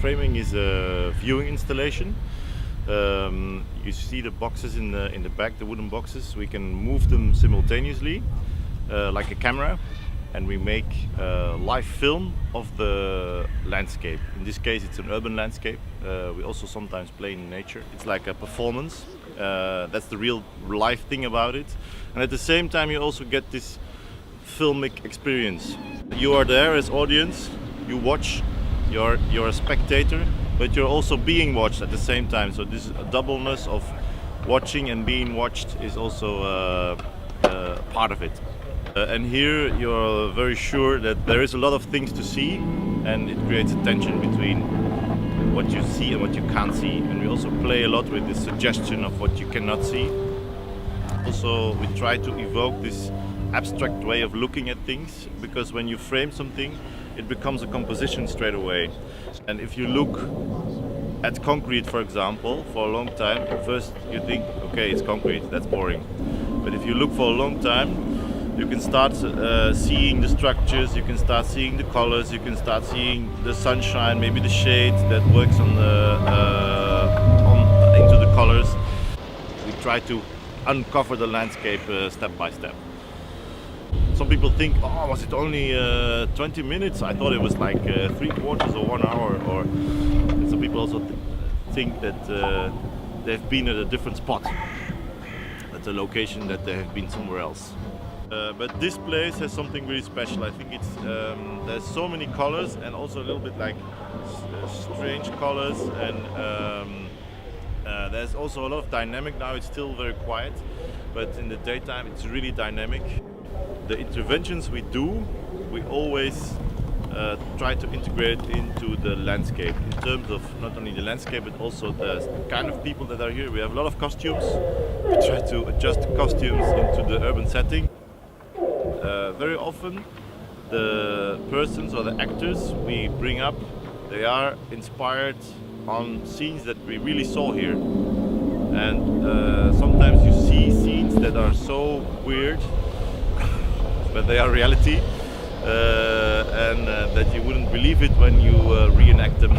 framing is a viewing installation. You see the boxes in the back, the wooden boxes. We can move them simultaneously, like a camera, and we make a live film of the landscape. In this case, it's an urban landscape. We also sometimes play in nature. It's like a performance. That's the real life thing about it. And at the same time, you also get this filmic experience. You are there as audience. You watch. You're a spectator, but you're also being watched at the same time. So this doubleness of watching and being watched is also part of it. And here you're very sure that there is a lot of things to see, and it creates a tension between what you see and what you can't see. And we also play a lot with the suggestion of what you cannot see. Also, we try to evoke this abstract way of looking at things, because when you frame something, it becomes a composition straight away. And if you look at concrete, for example, for a long time, first you think, okay, it's concrete, that's boring. But if you look for a long time, you can start seeing the structures, you can start seeing the colors, you can start seeing the sunshine, maybe the shade that works on into the colors. We try to uncover the landscape step by step. Some people think, oh, was it only 20 minutes? I thought it was like 3/4 or 1 hour. Or some people also think that they've been at a different spot, at a location that they have been somewhere else. But this place has something really special. I think it's there's so many colors, and also a little bit like strange colors, and there's also a lot of dynamic. Now it's still very quiet, but in the daytime it's really dynamic. The interventions we do, we always try to integrate into the landscape, in terms of not only the landscape but also the kind of people that are here. We have a lot of costumes. We try to adjust the costumes into the urban setting. Very often the persons or the actors we bring up, they are inspired on scenes that we really saw here. And sometimes you see scenes that are so weird, but they are reality, and that you wouldn't believe it when you reenact them.